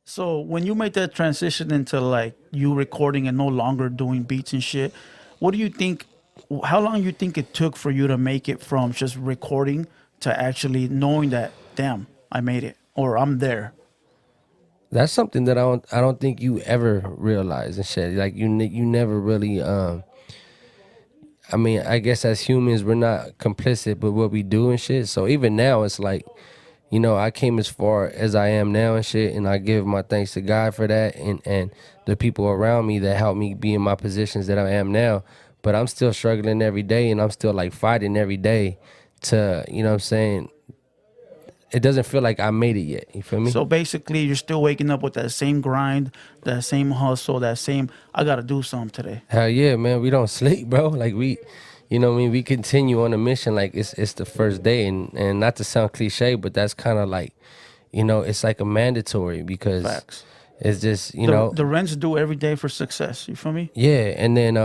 So when you make that transition into like you recording and no longer doing beats and shit, what do you think? How long you think it took for you to make it from just recording to actually knowing that, damn, I made it or I'm there? That's something that I don't think you ever realize and shit. Like you never really I mean, I guess as humans we're not complicit with what we do and shit. So even now it's like, I came as far as I am now and shit, and I give my thanks to God for that and the people around me that helped me be in my positions that I am now. But I'm still struggling every day, and I'm still like fighting every day to, what I'm saying, it doesn't feel like I made it yet. You feel me? So basically, you're still waking up with that same grind, that same hustle, that same I gotta do something today. Hell yeah, man. We don't sleep, bro. Like what I mean, we continue on a mission like it's the first day, and not to sound cliche, but that's kind of like, it's like a mandatory because Facts. it's just, The rent's due every day for success. You feel me? yeah. And then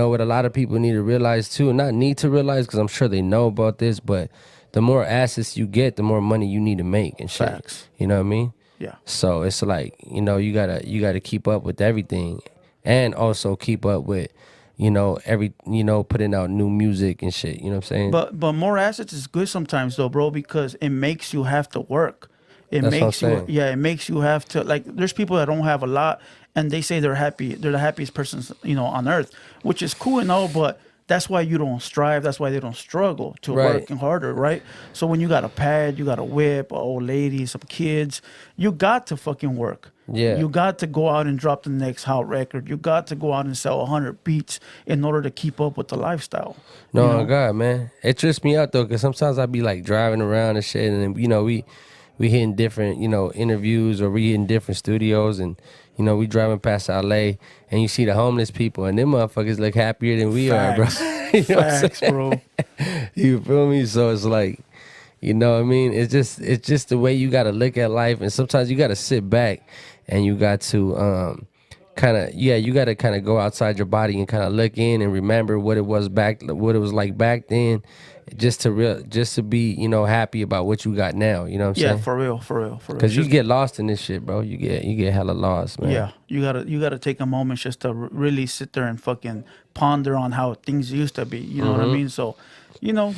what a lot of people need to realize too, not need to realize because I'm sure they know about this, but the more assets you get, the more money you need to make and shit. Facts. You know what I mean? Yeah. So it's like, you gotta keep up with everything and also keep up with, putting out new music and shit. You know what I'm saying? But more assets is good sometimes though, bro, because it makes you have to work. It That's what I'm makes you saying. yeah, it makes you have to like there's people that don't have a lot and they say they're happy, they're the happiest persons, on earth, which is cool and all, but that's why you don't strive, that's why they don't struggle to Right. work harder, right? So when you got a pad, you got a whip, an old lady, some kids, you got to fucking work. Yeah. You got to go out and drop the next hot record. You got to go out and sell 100 beats in order to keep up with the lifestyle. You No, know? God, man. It trips me out though, cause sometimes I be like driving around and shit, and then, we hitting different, interviews, or we hitting different studios, and we driving past LA, and you see the homeless people, and them motherfuckers look happier than we are, bro. Facts. You know what I'm Facts, saying? bro. You feel me? So it's like, what I mean? It's just the way you gotta look at life, and sometimes you gotta sit back, and you got to you gotta kind of go outside your body and kind of look in and remember what it was like back then, just to be happy about what you got now. You know what I'm Yeah, saying? for real, for real, for real. Cause you Just get lost in this shit, bro. You get hella lost, man. yeah, you gotta take a moment just to really sit there and fucking ponder on how things used to be. You know what I mean? So,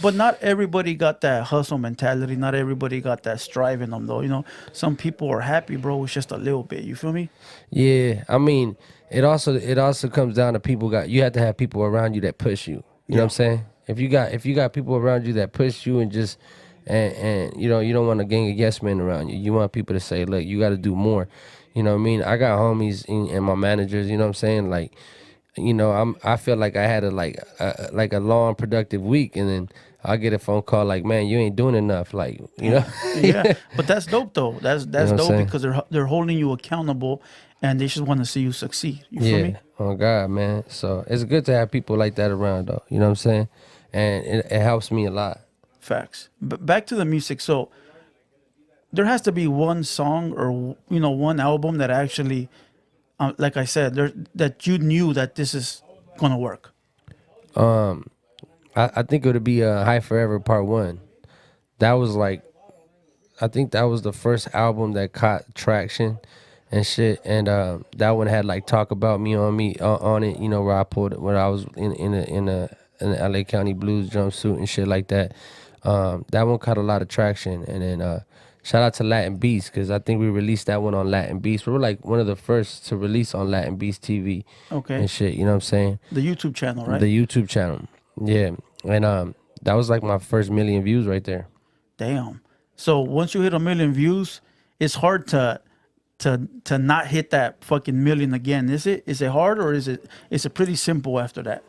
but not everybody got that hustle mentality. Not everybody got that strive in them, though. Some people are happy, bro, with just a little bit. You feel me? Yeah, I mean, it also comes down to you have to have people around you that push you. You know what I'm Yeah. saying? If you got people around you that push you and just and you don't want a gang of yes men around you. You want people to say, look, you got to do more. You know what I mean? I got homies and my managers. You know what I'm saying? Like, I feel like I had a long productive week, and then I get a phone call like, man, you ain't doing enough. Like, Damn. Yeah, but that's dope though. That's You know that's what I'm dope saying? because they're holding you accountable, and they just want to see you succeed. You feel me? Yeah. Oh God, man. So it's good to have people like that around, though. You know what I'm saying? And it helps me a lot. Facts. But back to the music. So there has to be one song or one album that actually, like I said, that you knew that this is gonna work. I think it would be High Forever Part One. That was like, I think that was the first album that caught traction and shit. And that one had like Talk About Me on it. Where I pulled it when I was in a LA County Blues jumpsuit and shit like that. That one caught a lot of traction. And then shout out to Latin Beast, because I think we released that one on Latin Beast. We were like one of the first to release on Latin Beast TV Okay. and shit. You know what I'm saying? The YouTube channel, right? The YouTube channel. Yeah. And that was like my first million views right there. Damn. So once you hit 1 million views, it's hard to not hit that fucking million again. Is it? Is it hard or is it pretty simple after that?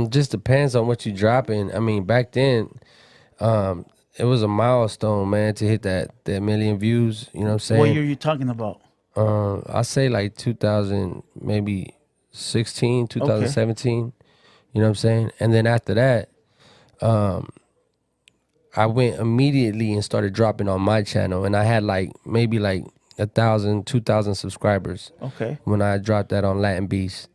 Just depends on what you dropping. I mean, back then, it was a milestone, man, to hit that million views. You know what I'm What saying? year you talking about? I say like 2000, maybe 16, Okay. 2017. You know what I'm saying? And then after that, I went immediately and started dropping on my channel, and I had like maybe like 1,000, 2,000 subscribers Okay. when I dropped that on Latin Beast.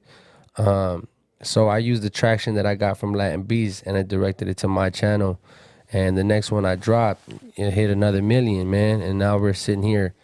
So I used the traction that I got from Latin Beast and I directed it to my channel. And the next one I dropped, it hit another million, man. And now we're sitting here,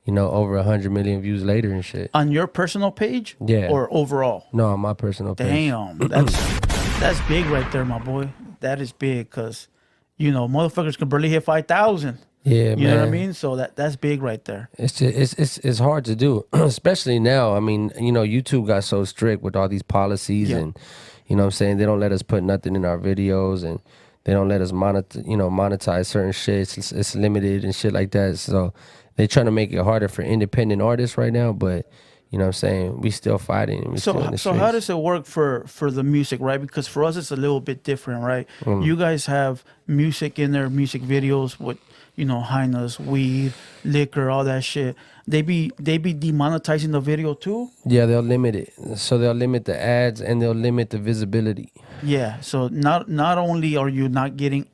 you know, over 100 million views later and shit. On your personal page? Yeah. Or overall? No, on my personal page. Damn, that's big right there, my boy. That is big, cause you know motherfuckers can barely hit 5,000. Yeah, You know what I mean? So that's big right there. It's just, it's hard to do, especially now. I mean, you know, YouTube got so strict with all these policies, Yeah. and you know what I'm saying, they don't let us put nothing in our videos, and they don't let us monetize certain shit. It's limited and shit like that. So they're trying to make it harder for independent artists right now, but you know what I'm saying, we still fighting. And we still in the So how streets. does it work for the music, right? Because for us it's a little bit different, right? You guys have music in there, music videos with, you know, highness, weed, liquor, all that shit. They be demonetizing the video too? Yeah, they'll limit it. So they'll limit the ads and they'll limit the visibility. Yeah. So not only are you not getting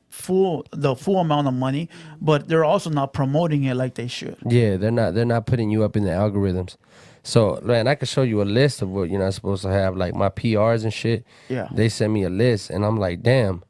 the full amount of money, but they're also not promoting it like they should. Yeah, they're not putting you up in the algorithms. So, man, I could show you a list of what you're not supposed to have, like my PRs and shit. Yeah. They sent me a list, and I'm like, damn,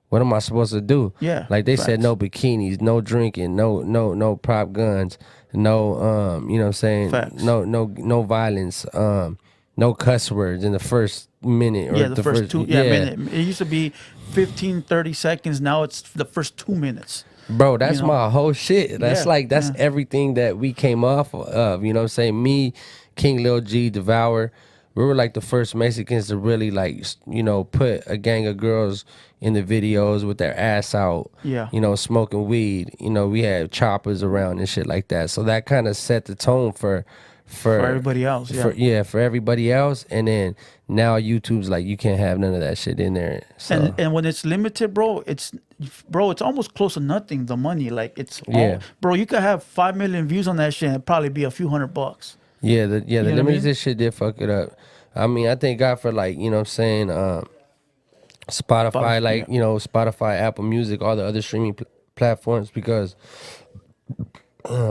what am I supposed to do? Yeah, Like they said, facts. no bikinis, no drinking, no prop guns, no you know what I'm saying, Facts. no violence, no cuss words in the first minute or Yeah, the first two minute. It used to be 15, 30 seconds. Now it's the first 2 minutes. Bro, that's You know? my whole shit. That's Yeah, like, that's yeah. everything that we came off of. You know what I'm saying? Me, King-LIL-G, Devour, we were like the first Mexicans to really, like, you know, put a gang of girls in the videos with their ass out. Yeah. You know, smoking weed. You know, we had choppers around and shit like that. So that kind of set the tone for everybody else. Yeah. for everybody else. And then now YouTube's like, you can't have none of that shit in there. So And when it's limited, bro, it's almost close to nothing. The money, like Yeah. bro, you could have 5 million views on that shit and it'd probably be a few $100. yeah, the know what I limited mean? shit did fuck it up. I mean, I thank God for, like, you know what I'm saying, Spotify, like, yeah. you know, Spotify, Apple Music, all the other streaming platforms, because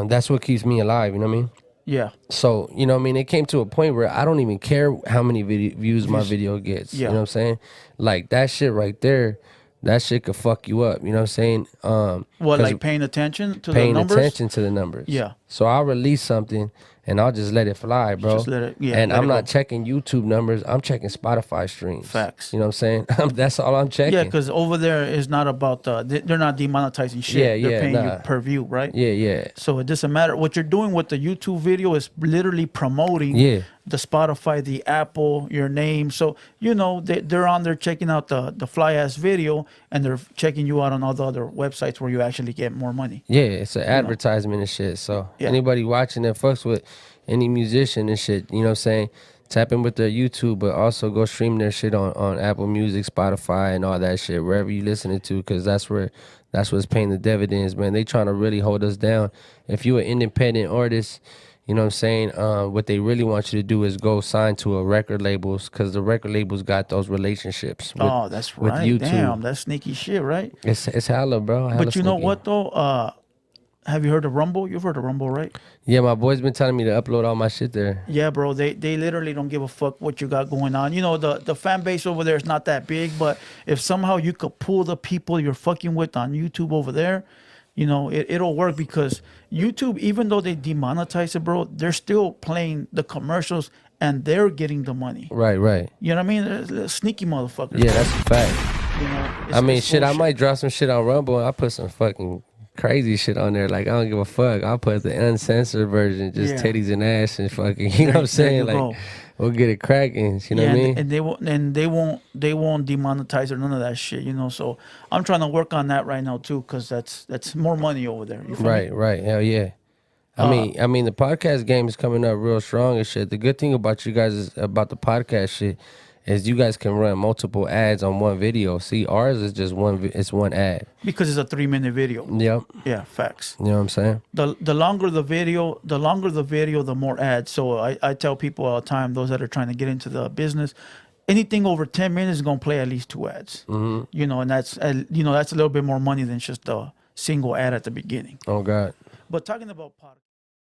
that's what keeps me alive, you know what I mean? Yeah. So, you know what I mean? It came to a point where I don't even care how many views my video gets. Yeah. You know what I'm saying? Like, that shit right there, that shit could fuck you up. You know what I'm saying? What, 'cause like paying attention to the paying numbers? attention to the numbers. Yeah. So I'll release something and I'll just let it fly, bro. Just let it- yeah, and let I'm it not go. checking YouTube numbers. I'm checking Spotify streams. Facts. You know what I'm saying? That's all I'm checking. Yeah, because over there is not about they're not demonetizing shit. Yeah, They're paying nah. you per view, right? Yeah. So it doesn't matter. What you're doing with the YouTube video is literally promoting Yeah. the Spotify, the Apple, your name. So, you know, they're on there checking out the fly ass video and they're checking you out on all the other websites where you actually get more money. Yeah, it's an advertisement and shit. So Yeah. anybody watching that fucks with any musician and shit, you know what I'm saying? Tap in with their YouTube, but also go stream their shit on Apple Music, Spotify, and all that shit, wherever you listening to, because that's what's paying the dividends, man. They trying to really hold us down. If you an independent artist, you know what I'm saying, what they really want you to do is go sign to a record labels, because the record labels got those relationships with, That's with right. YouTube. Damn, that's sneaky shit, right? It's hella, bro. Hella But you know sneaky. what though? Have you heard of Rumble? You've heard of Rumble, right? Yeah, my boy's been telling me to upload all my shit there. Yeah, bro. They literally don't give a fuck what you got going on. You know, the fan base over there is not that big, but if somehow you could pull the people you're fucking with on YouTube over there, you know, it'll work, because YouTube, even though they demonetize it, bro, they're still playing the commercials and they're getting the money. Right. You know what I mean? They're sneaky motherfuckers. Yeah, that's a fact. You know, I mean, it's shit, I bullshit. might drop some shit on Rumble and I put some fucking crazy shit on there. Like, I don't give a fuck. I'll put the uncensored version, just Yeah. titties and ass and fucking, you know what I'm saying? you Like, go. we'll get it cracking. You know what I mean? And they won't demonetize or none of that shit, you know. So I'm trying to work on that right now too, because that's more money over there. You feel me? Right. Hell yeah. I mean, the podcast game is coming up real strong and shit. The good thing about you guys is about the podcast shit is you guys can run multiple ads on one video. See, ours is just it's one ad. Because it's a 3-minute video. Yep. Yeah, facts. You know what I'm saying? The longer the video, the more ads. So I tell people all the time, those that are trying to get into the business, anything over 10 minutes is gonna play at least 2 ads. Mm-hmm. You know, and that's a little bit more money than just a single ad at the beginning. Oh God. But talking about podcast.